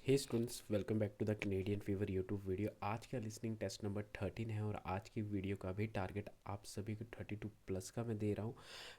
Hey students, welcome back to the Canadian fever YouTube video. आज का listening test number 13 है और आज की वीडियो का भी टारगेट आप सभी को 32 प्लस का मैं दे रहा हूँ।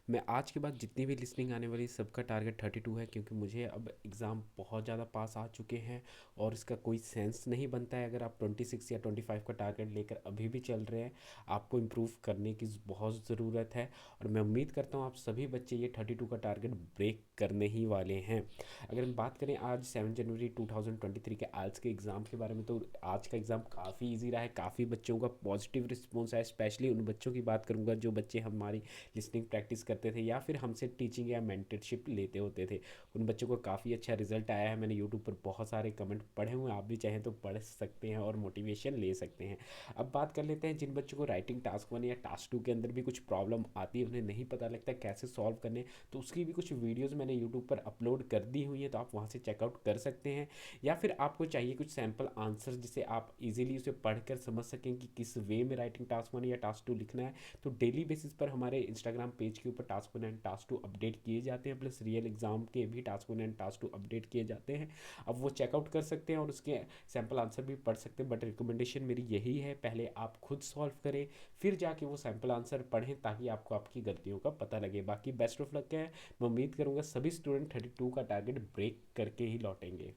मैं आज के बाद जितनी भी लिसनिंग आने वाली सबका टारगेट 32 है, क्योंकि मुझे अब एग्ज़ाम बहुत ज़्यादा पास आ चुके हैं और इसका कोई सेंस नहीं बनता है अगर आप 26 या 25 का टारगेट लेकर अभी भी चल रहे हैं। आपको इम्प्रूव करने की बहुत ज़रूरत है और मैं उम्मीद करता हूँ आप सभी बच्चे ये 32 का टारगेट ब्रेक करने ही वाले हैं। अगर हम बात करें आज 7 जनवरी 2023 के आइल्स के एग्ज़ाम के बारे में, तो आज का एग्ज़ाम काफ़ी इजी रहा है। काफ़ी बच्चों का पॉजिटिव रिस्पॉन्स है। स्पेशली उन बच्चों की बात करूंगा जो बच्चे हमारी लिसनिंग प्रैक्टिस करते थे या फिर हमसे टीचिंग या मेंटरशिप लेते होते थे। उन बच्चों को काफ़ी अच्छा रिजल्ट आया है। मैंने यूट्यूब पर बहुत सारे कमेंट पढ़े हुए हैं, आप भी चाहें तो पढ़ सकते हैं और मोटिवेशन ले सकते हैं। अब बात कर लेते हैं जिन बच्चों को राइटिंग टास्क 1 या टास्क 2 के अंदर भी कुछ प्रॉब्लम आती है, उन्हें नहीं पता लगता कैसे सॉल्व करने, तो उसकी भी कुछ वीडियोज़ मैंने यूट्यूब पर अपलोड कर दी हुई है, तो आप वहाँ से चेकआउट कर सकते हैं। या फिर आपको चाहिए कुछ सैम्पल आंसर जिसे आप इजीली उसे पढ़कर समझ सकें कि किस वे में राइटिंग टास्क 1 या टास्क 2 लिखना है, तो डेली बेसिस पर हमारे इंस्टाग्राम पेज के ऊपर टास्क 1 एंड टास्क 2 अपडेट किए जाते हैं, प्लस रियल एग्जाम के भी टास्क 1 एंड टास्क 2 अपडेट किए जाते हैं। अब वो चेकआउट कर सकते हैं और उसके सैम्पल आंसर भी पढ़ सकते हैं। बट रिकमेंडेशन मेरी यही है, पहले आप खुद सॉल्व करें फिर जाके वो सैम्पल आंसर पढ़ें, ताकि आपको आपकी गलतियों का पता लगे। बाकी बेस्ट ऑफ लक है। मैं उम्मीद करूंगा सभी स्टूडेंट 32 का टारगेट ब्रेक करके ही लौटेंगे।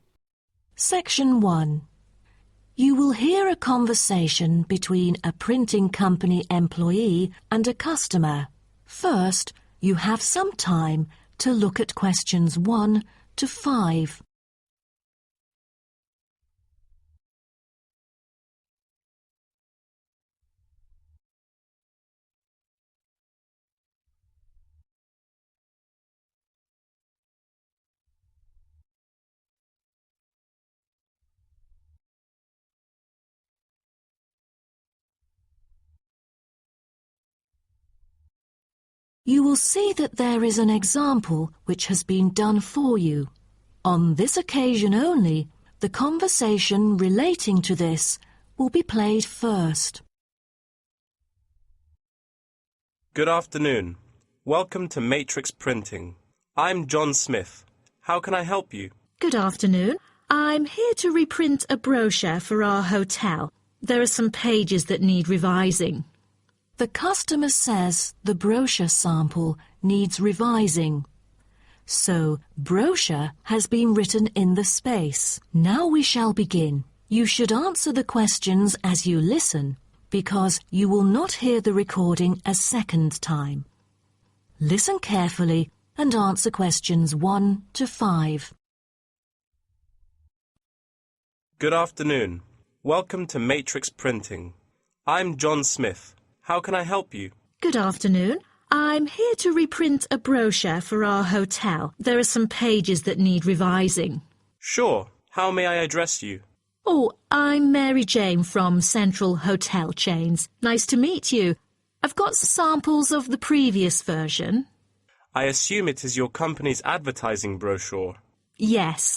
Section 1. You will hear a conversation between a printing company employee and a customer. First, you have some time to look at questions 1 to 5. You will see that there is an example which has been done for you. On this occasion only, the conversation relating to this will be played first. Good afternoon. Welcome to Matrix Printing. I'm John Smith. How can I help you? Good afternoon. I'm here to reprint a brochure for our hotel. There are some pages that need revising. The customer says the brochure sample needs revising. So, brochure has been written in the space. Now we shall begin. You should answer the questions as you listen, because you will not hear the recording a second time. Listen carefully and answer questions 1 to 5. Good afternoon. Welcome to Matrix Printing. I'm John Smith. How can I help you? Good afternoon. I'm here to reprint a brochure for our hotel. There are some pages that need revising. Sure. How may I address you? Oh, I'm Mary Jane from Central Hotel Chains. Nice to meet you. I've got samples of the previous version. I assume it is your company's advertising brochure. Yes.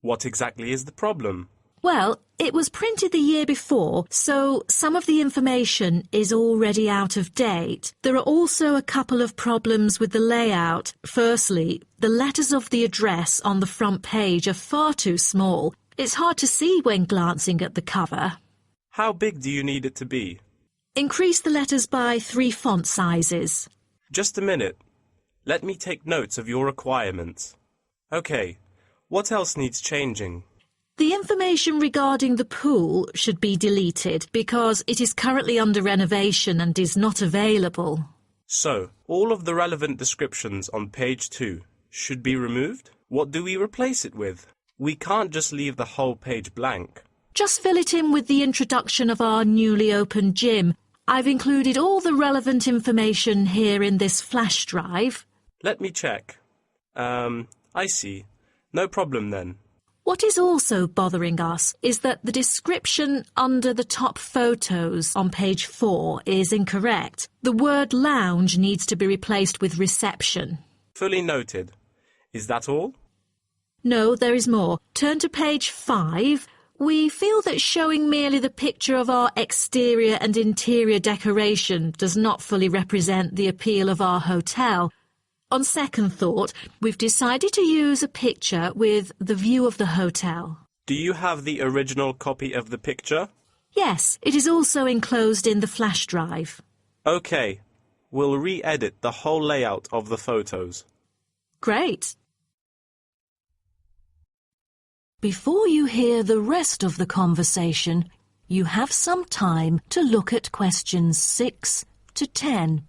What exactly is the problem? Well, it was printed the year before, so some of the information is already out of date. There are also a couple of problems with the layout. Firstly, the letters of the address on the front page are far too small. It's hard to see when glancing at the cover. How big do you need it to be? Increase the letters by 3 font sizes. Just a minute. Let me take notes of your requirements. Okay. What else needs changing? The information regarding the pool should be deleted because it is currently under renovation and is not available. So, all of the relevant descriptions on page 2 should be removed? What do we replace it with? We can't just leave the whole page blank. Just fill it in with the introduction of our newly opened gym. I've included all the relevant information here in this flash drive. Let me check. I see. No problem then. What is also bothering us is that the description under the top photos on page 4 is incorrect. The word lounge needs to be replaced with reception. Fully noted. Is that all? No, there is more. Turn to page 5. We feel that showing merely the picture of our exterior and interior decoration does not fully represent the appeal of our hotel. On second thought, we've decided to use a picture with the view of the hotel. Do you have the original copy of the picture? Yes, it is also enclosed in the flash drive. Okay, we'll re-edit the whole layout of the photos. Great. Before you hear the rest of the conversation, you have some time to look at questions 6 to 10.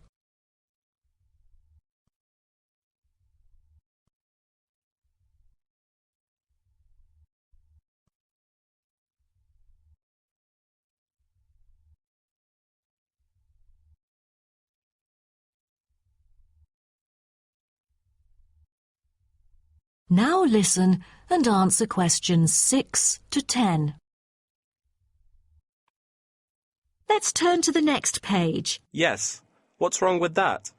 Now listen and answer questions 6 to 10. Let's turn to the next page. Yes, what's wrong with that?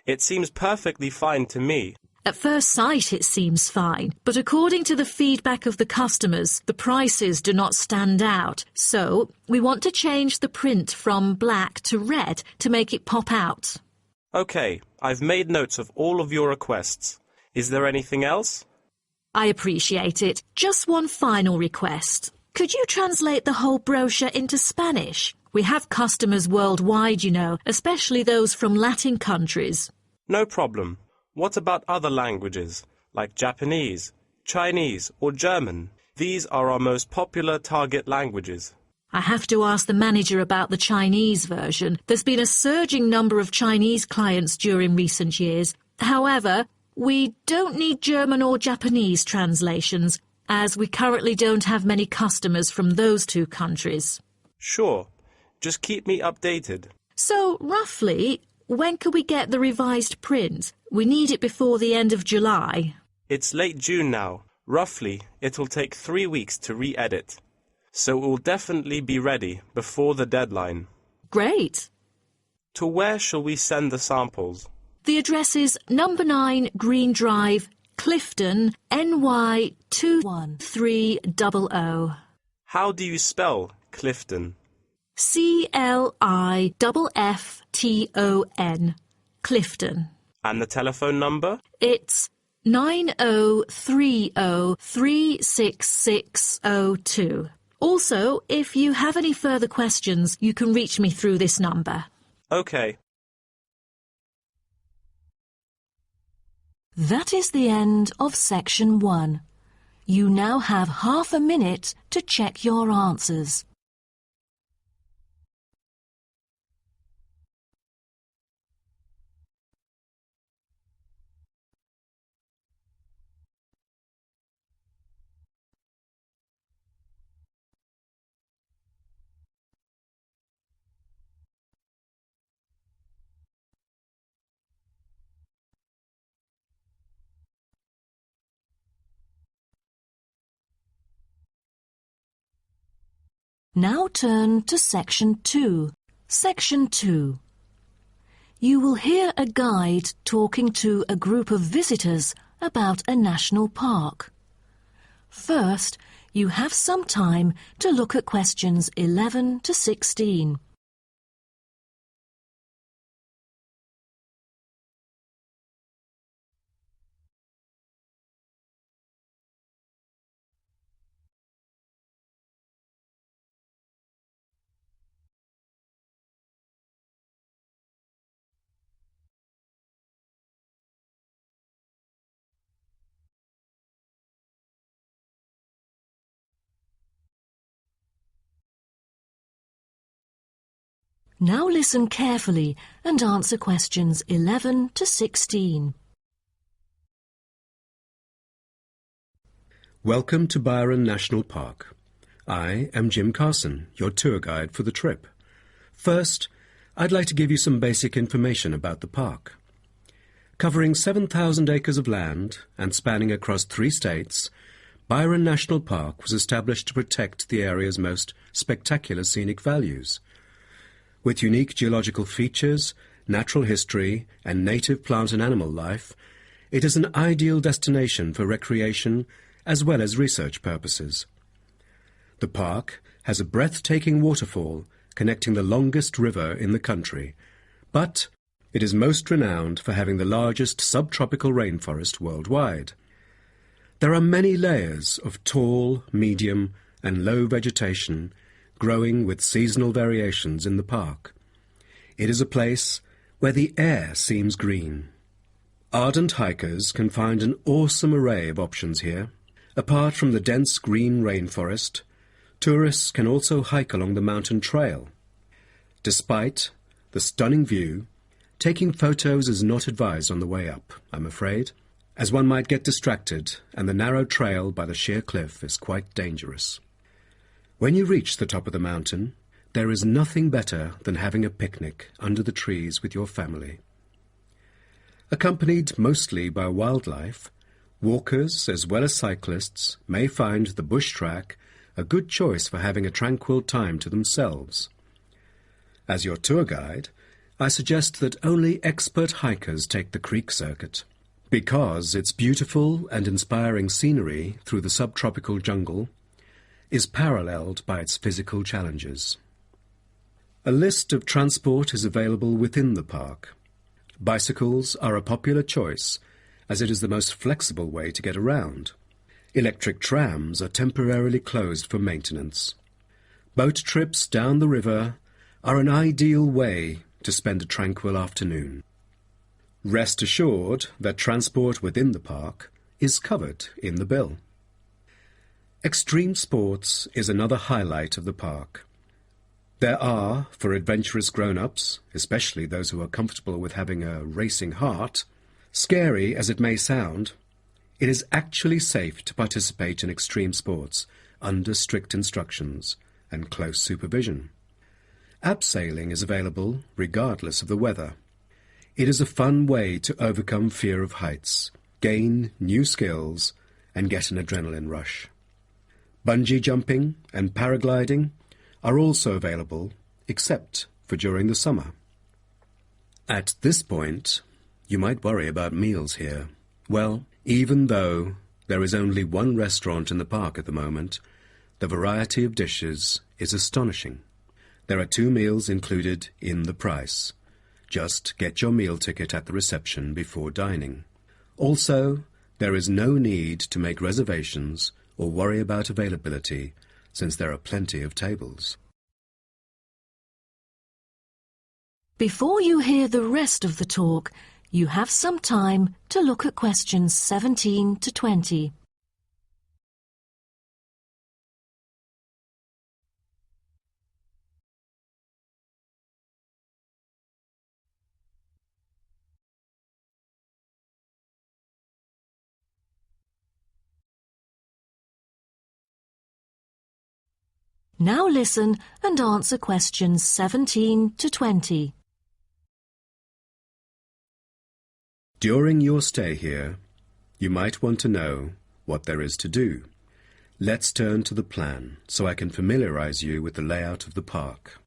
It seems perfectly fine to me. At first sight it seems fine, but according to the feedback of the customers, the prices do not stand out. So, we want to change the print from black to red to make it pop out. Okay, I've made notes of all of your requests. Is there anything else? I appreciate it. Just one final request. Could you translate the whole brochure into Spanish? We have customers worldwide, you know, especially those from Latin countries. No problem. What about other languages, like Japanese, Chinese, or German? These are our most popular target languages. I have to ask the manager about the Chinese version. There's been a surging number of Chinese clients during recent years. However, we don't need German or Japanese translations, as we currently don't have many customers from those two countries. Sure. Just keep me updated. So, roughly, when can we get the revised print? We need it before the end of July. It's late June now. Roughly, it'll take 3 weeks to re-edit. So it will definitely be ready before the deadline. Great. To where shall we send the samples? The address is number 9 Green Drive, Clifton, NY 21300. How do you spell Clifton? CLIFFTON, Clifton. And the telephone number? It's 9030366602. Also, if you have any further questions, you can reach me through this number. Okay. That is the end of section 1. You now have half a minute to check your answers. Now turn to section 2. Section 2. You will hear a guide talking to a group of visitors about a national park. First, you have some time to look at questions 11 to 16. Now listen carefully and answer questions 11 to 16. Welcome to Byron National Park. I am Jim Carson, your tour guide for the trip. First, I'd like to give you some basic information about the park. Covering 7,000 acres of land and spanning across 3 states, Byron National Park was established to protect the area's most spectacular scenic values. With unique geological features, natural history, and native plant and animal life, it is an ideal destination for recreation as well as research purposes. The park has a breathtaking waterfall connecting the longest river in the country, but it is most renowned for having the largest subtropical rainforest worldwide. There are many layers of tall, medium, and low vegetation growing with seasonal variations in the park. It is a place where the air seems green. Ardent hikers can find an awesome array of options here. Apart from the dense green rainforest, tourists can also hike along the mountain trail. Despite the stunning view, taking photos is not advised on the way up, I'm afraid, as one might get distracted and the narrow trail by the sheer cliff is quite dangerous. When you reach the top of the mountain, there is nothing better than having a picnic under the trees with your family. Accompanied mostly by wildlife, walkers as well as cyclists may find the bush track a good choice for having a tranquil time to themselves. As your tour guide, I suggest that only expert hikers take the creek circuit, because its beautiful and inspiring scenery through the subtropical jungle is paralleled by its physical challenges. A list of transport is available within the park. Bicycles are a popular choice, as it is the most flexible way to get around. Electric trams are temporarily closed for maintenance. Boat trips down the river are an ideal way to spend a tranquil afternoon. Rest assured that transport within the park is covered in the bill. Extreme sports is another highlight of the park. There are, for adventurous grown-ups, especially those who are comfortable with having a racing heart, scary as it may sound, it is actually safe to participate in extreme sports under strict instructions and close supervision. Abseiling is available regardless of the weather. It is a fun way to overcome fear of heights, gain new skills, and get an adrenaline rush. Bungee jumping and paragliding are also available, except for during the summer. At this point, you might worry about meals here. Well, even though there is only one restaurant in the park at the moment, the variety of dishes is astonishing. There are 2 meals included in the price. Just get your meal ticket at the reception before dining. Also, there is no need to make reservations or worry about availability, since there are plenty of tables. Before you hear the rest of the talk, you have some time to look at questions 17 to 20. Now listen and answer questions 17 to 20. During your stay here, you might want to know what there is to do. Let's turn to the plan so I can familiarize you with the layout of the park.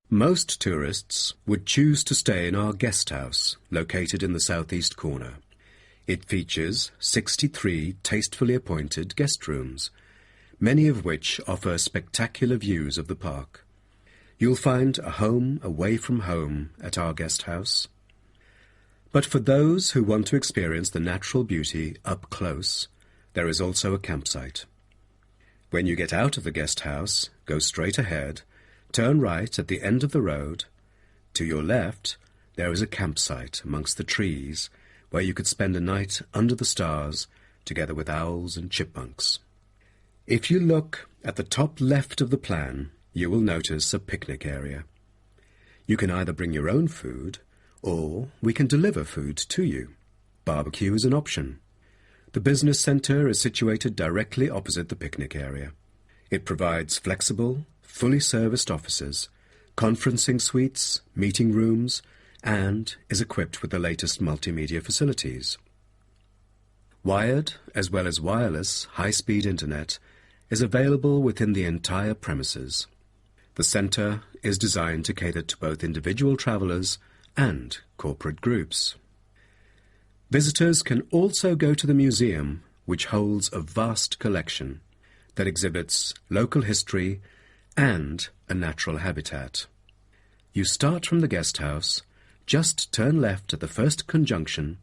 Most tourists would choose to stay in our guest house, located in the southeast corner. It features 63 tastefully appointed guest rooms, many of which offer spectacular views of the park. You'll find a home away from home at our guest house. But for those who want to experience the natural beauty up close, there is also a campsite. When you get out of the guest house, go straight ahead, turn right at the end of the road. To your left, there is a campsite amongst the trees where you could spend a night under the stars together with owls and chipmunks. If you look at the top left of the plan, you will notice a picnic area. You can either bring your own food, or we can deliver food to you. Barbecue is an option. The business centre is situated directly opposite the picnic area. It provides flexible, fully serviced offices, conferencing suites, meeting rooms, and is equipped with the latest multimedia facilities. Wired, as well as wireless, high-speed internet is available within the entire premises. The centre is designed to cater to both individual travellers and corporate groups. Visitors can also go to the museum, which holds a vast collection that exhibits local history and a natural habitat. You start from the guest house, just turn left at the first conjunction,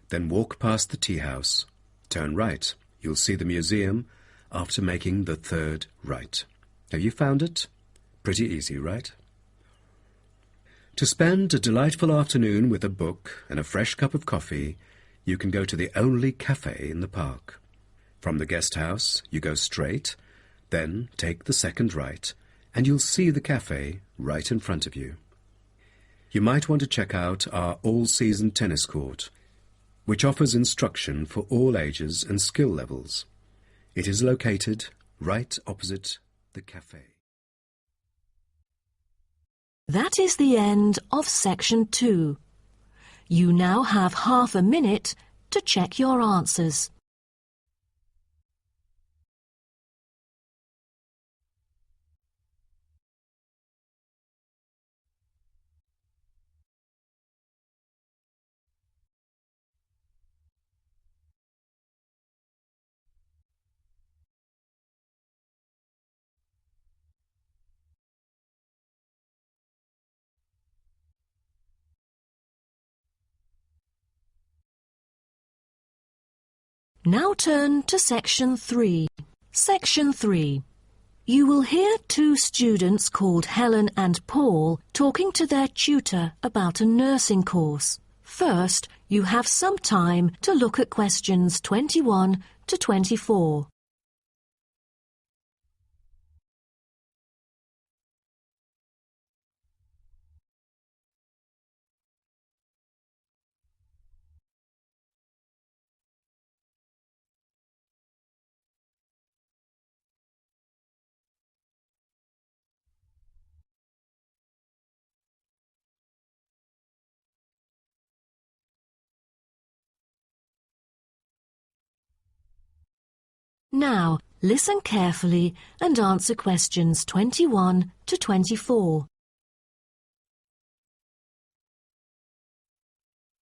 then walk past the tea house, turn right. you'll see the museum after making the third right. Have you found it? Pretty easy, right? To spend a delightful afternoon with a book and a fresh cup of coffee, you can go to the only cafe in the park. From the guest house, you go straight, then take the second right, and you'll see the cafe right in front of you. You might want to check out our all-season tennis court, which offers instruction for all ages and skill levels. It is located right opposite the cafe. That is the end of section 2. You now have half a minute to check your answers. Now turn to section 3. Section 3. You will hear two students called Helen and Paul talking to their tutor about a nursing course. First, you have some time to look at questions 21 to 24. Now, listen carefully and answer questions 21 to 24.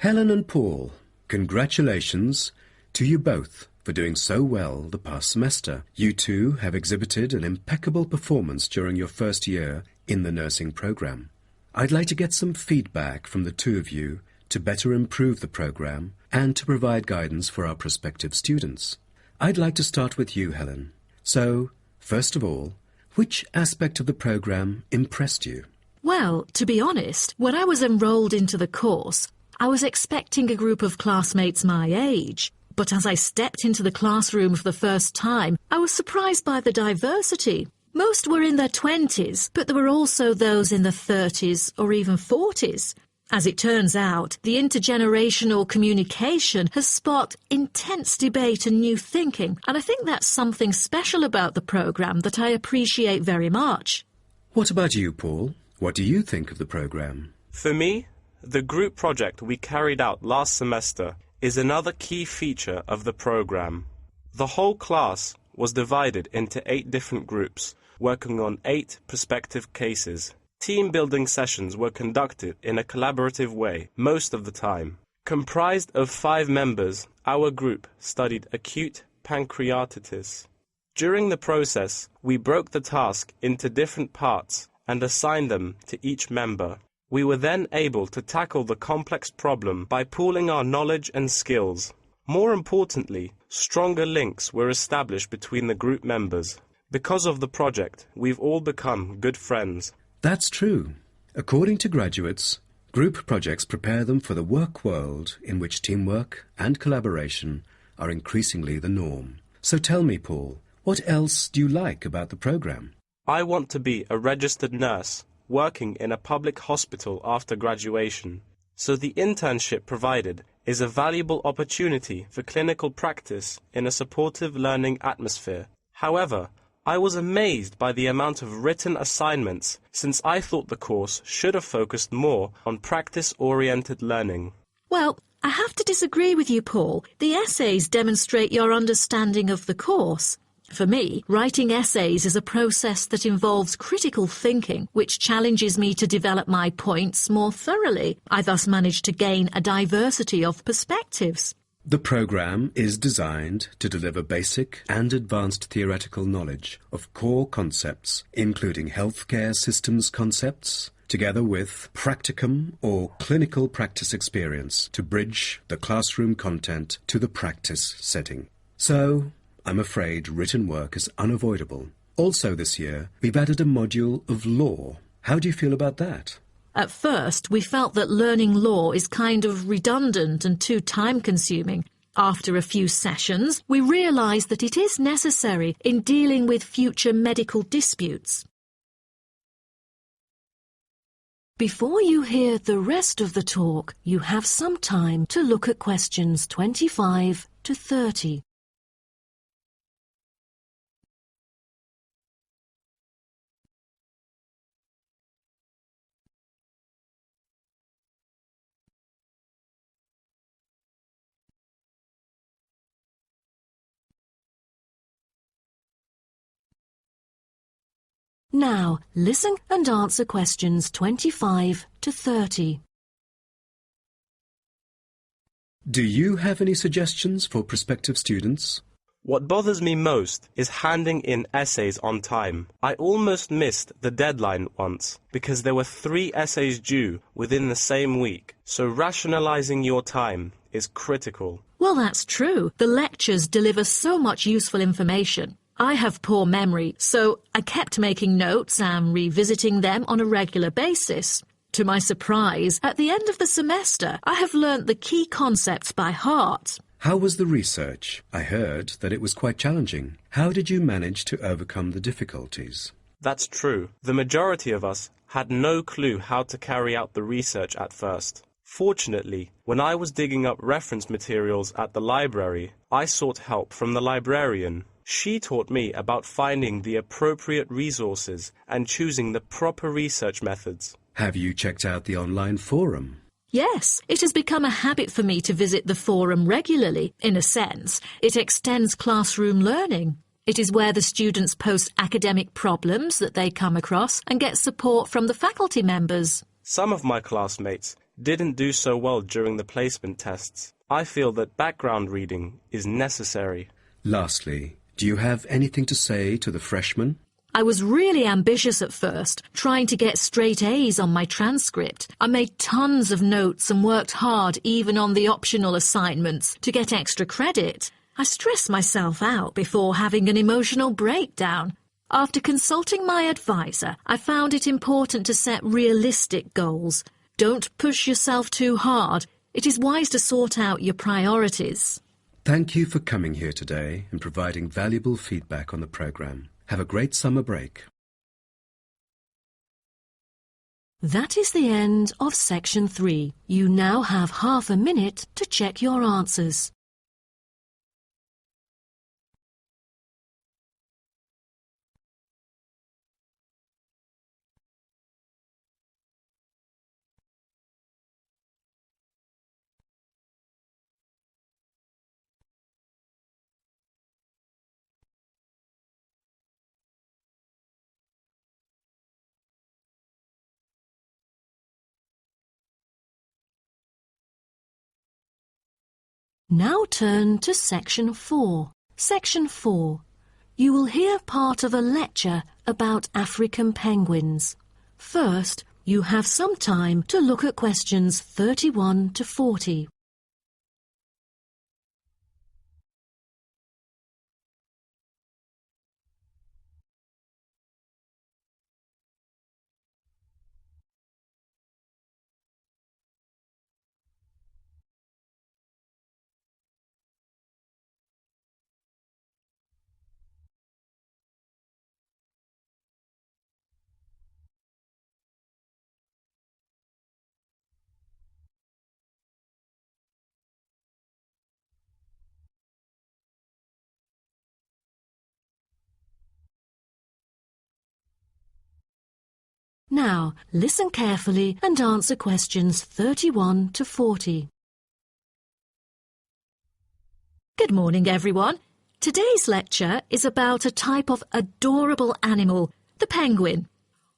Helen and Paul, congratulations to you both for doing so well the past semester. You two have exhibited an impeccable performance during your first year in the nursing program. I'd like to get some feedback from the two of you to better improve the program and to provide guidance for our prospective students. I'd like to start with you, Helen. So, first of all, which aspect of the program impressed you? Well, to be honest, when I was enrolled into the course, I was expecting a group of classmates my age. But as I stepped into the classroom for the first time, I was surprised by the diversity. Most were in their 20s, but there were also those in their 30s or even 40s. As it turns out, the intergenerational communication has sparked intense debate and new thinking, and I think that's something special about the programme that I appreciate very much. What about you, Paul? What do you think of the program? For me, the group project we carried out last semester is another key feature of the program. The whole class was divided into 8 different groups, working on 8 prospective cases. Team-building sessions were conducted in a collaborative way most of the time. Comprised of 5 members, our group studied acute pancreatitis. During the process, we broke the task into different parts and assigned them to each member. We were then able to tackle the complex problem by pooling our knowledge and skills. More importantly, stronger links were established between the group members. Because of the project, we've all become good friends. That's true. According to graduates, group projects prepare them for the work world in which teamwork and collaboration are increasingly the norm. So tell me, Paul, what else do you like about the program? I want to be a registered nurse working in a public hospital after graduation. So the internship provided is a valuable opportunity for clinical practice in a supportive learning atmosphere. However, I was amazed by the amount of written assignments, since I thought the course should have focused more on practice-oriented learning. Well, I have to disagree with you, Paul. The essays demonstrate your understanding of the course. For me, writing essays is a process that involves critical thinking, which challenges me to develop my points more thoroughly. I thus managed to gain a diversity of perspectives. The program is designed to deliver basic and advanced theoretical knowledge of core concepts, including healthcare systems concepts, together with practicum or clinical practice experience to bridge the classroom content to the practice setting. So, I'm afraid written work is unavoidable. Also this year, we've added a module of law. How do you feel about that? At first, we felt that learning law is kind of redundant and too time-consuming. After a few sessions, we realised that it is necessary in dealing with future medical disputes. Before you hear the rest of the talk, you have some time to look at questions 25 to 30. Now, listen and answer questions 25 to 30. Do you have any suggestions for prospective students? What bothers me most is handing in essays on time. I almost missed the deadline once because there were 3 essays due within the same week, so rationalizing your time is critical. Well, that's true. The lectures deliver so much useful information. I have poor memory, so I kept making notes and revisiting them on a regular basis. To my surprise, at the end of the semester, I have learnt the key concepts by heart. How was the research? I heard that it was quite challenging. How did you manage to overcome the difficulties? That's true. The majority of us had no clue how to carry out the research at first. Fortunately, when I was digging up reference materials at the library, I sought help from the librarian. She taught me about finding the appropriate resources and choosing the proper research methods. Have you checked out the online forum? Yes, it has become a habit for me to visit the forum regularly. In a sense, it extends classroom learning. It is where the students post academic problems that they come across and get support from the faculty members. Some of my classmates didn't do so well during the placement tests. I feel that background reading is necessary. Lastly, do you have anything to say to the freshmen? I was really ambitious at first, trying to get straight A's on my transcript. I made tons of notes and worked hard even on the optional assignments to get extra credit. I stressed myself out before having an emotional breakdown. After consulting my advisor, I found it important to set realistic goals. Don't push yourself too hard. It is wise to sort out your priorities. Thank you for coming here today and providing valuable feedback on the program. Have a great summer break. That is the end of section 3. You now have half a minute to check your answers. Now turn to section 4. Section 4. You will hear part of a lecture about African penguins. First, you have some time to look at questions 31 to 40. Now, listen carefully and answer questions 31 to 40. Good morning, everyone. Today's lecture is about a type of adorable animal, the penguin.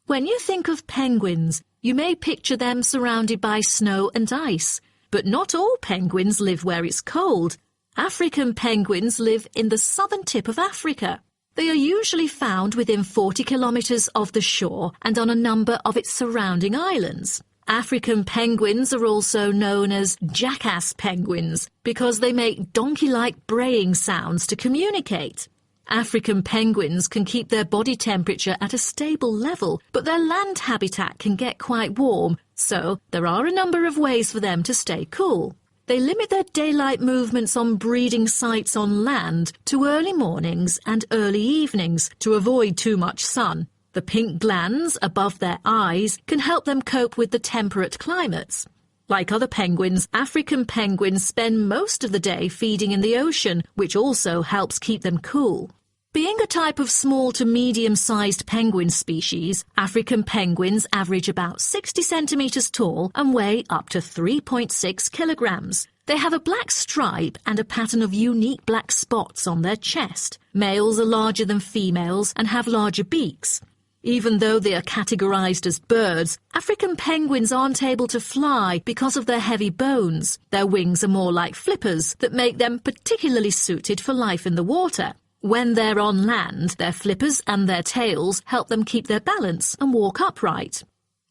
When you think of penguins, you may picture them surrounded by snow and ice. But not all penguins live where it's cold. African penguins live in the southern tip of Africa. They are usually found within 40 kilometres of the shore and on a number of its surrounding islands. African penguins are also known as jackass penguins because they make donkey-like braying sounds to communicate. African penguins can keep their body temperature at a stable level, but their land habitat can get quite warm, so there are a number of ways for them to stay cool. They limit their daylight movements on breeding sites on land to early mornings and early evenings to avoid too much sun. The pink glands above their eyes can help them cope with the temperate climates. Like other penguins, African penguins spend most of the day feeding in the ocean, which also helps keep them cool. Being a type of small to medium-sized penguin species, African penguins average about 60 centimetres tall and weigh up to 3.6 kilograms. They have a black stripe and a pattern of unique black spots on their chest. Males are larger than females and have larger beaks. Even though they are categorized as birds, African penguins aren't able to fly because of their heavy bones. Their wings are more like flippers that make them particularly suited for life in the water. When they're on land, their flippers and their tails help them keep their balance and walk upright.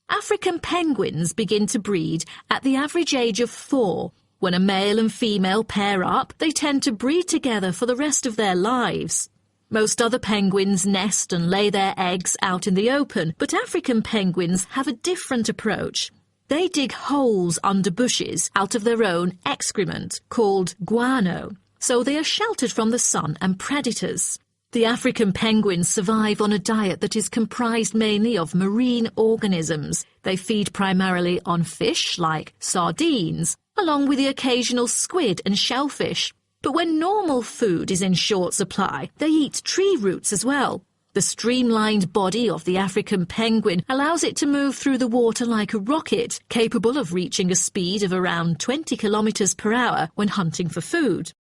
African penguins begin to breed at the average age of 4. When a male and female pair up, they tend to breed together for the rest of their lives. Most other penguins nest and lay their eggs out in the open, but African penguins have a different approach. They dig holes under bushes out of their own excrement, called guano, so they are sheltered from the sun and predators. The African penguins survive on a diet that is comprised mainly of marine organisms. They feed primarily on fish like sardines, along with the occasional squid and shellfish. But when normal food is in short supply, they eat tree roots as well. The streamlined body of the African penguin allows it to move through the water like a rocket, capable of reaching a speed of around 20 kilometers per hour when hunting for food.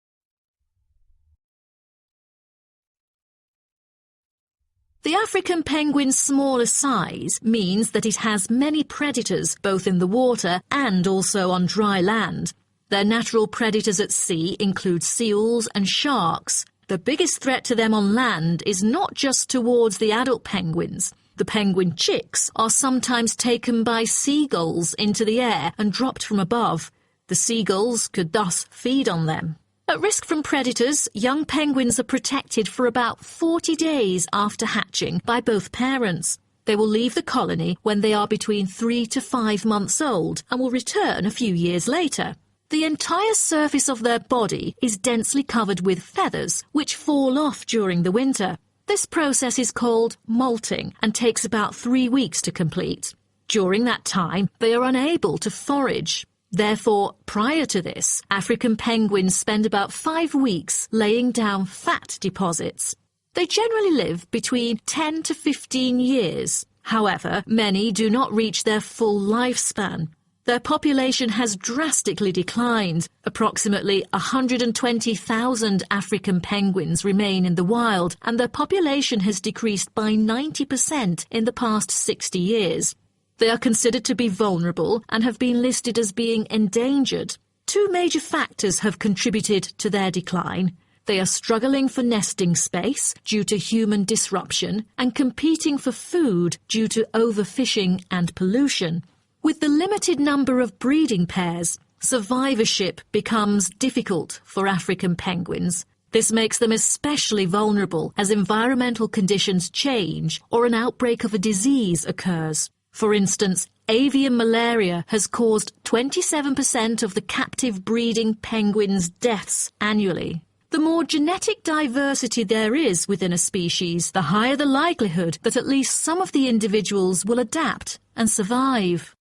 The African penguin's smaller size means that it has many predators both in the water and also on dry land. Their natural predators at sea include seals and sharks. The biggest threat to them on land is not just towards the adult penguins. The penguin chicks are sometimes taken by seagulls into the air and dropped from above. The seagulls could thus feed on them. At risk from predators, young penguins are protected for about 40 days after hatching by both parents. They will leave the colony when they are between 3 to 5 months old and will return a few years later. The entire surface of their body is densely covered with feathers, which fall off during the winter. This process is called molting and takes about 3 weeks to complete. During that time, they are unable to forage. Therefore, prior to this, African penguins spend about 5 weeks laying down fat deposits. They generally live between 10 to 15 years. However, many do not reach their full lifespan. Their population has drastically declined. Approximately 120,000 African penguins remain in the wild, and their population has decreased by 90% in the past 60 years. They are considered to be vulnerable and have been listed as being endangered. 2 major factors have contributed to their decline. They are struggling for nesting space due to human disruption and competing for food due to overfishing and pollution. With the limited number of breeding pairs, survivorship becomes difficult for African penguins. This makes them especially vulnerable as environmental conditions change or an outbreak of a disease occurs. For instance, avian malaria has caused 27% of the captive breeding penguins' deaths annually. The more genetic diversity there is within a species, the higher the likelihood that at least some of the individuals will adapt and survive.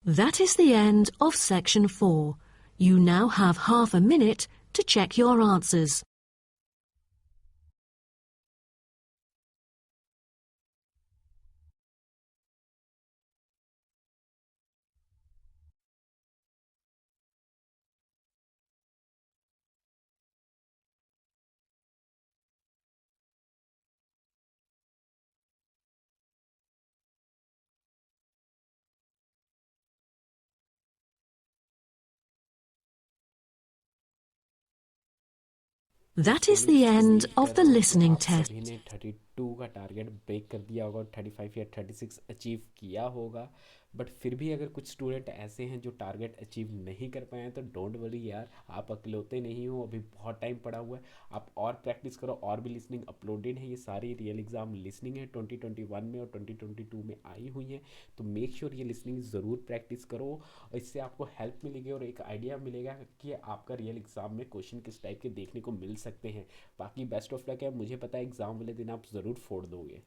That is the end of section 4. You now have half a minute to check your answers. That is the end of the listening आप test. सभी ने 32 का target break कर दिया होगा और 35 या 36 achieve किया होगा। बट फिर भी अगर कुछ स्टूडेंट ऐसे हैं जो टारगेट अचीव नहीं कर पाए हैं तो डोंट वरी यार, आप अकेलौते नहीं हो, अभी बहुत टाइम पड़ा हुआ है। आप और प्रैक्टिस करो, और भी लिसनिंग अपलोडेड है, ये सारी रियल एग्ज़ाम लिसनिंग है 2021 में और 2022 में आई हुई हैं। तो मेक श्योर ये लिसनिंग ज़रूर प्रैक्टिस करो, और इससे आपको हेल्प मिलेगी और एक आइडिया मिलेगा कि आपका रियल एग्ज़ाम में क्वेश्चन किस टाइप के देखने को मिल सकते हैं। बाकी बेस्ट ऑफ लक है, मुझे पता है एग्ज़ाम वाले दिन आप ज़रूर फोड़ दोगे।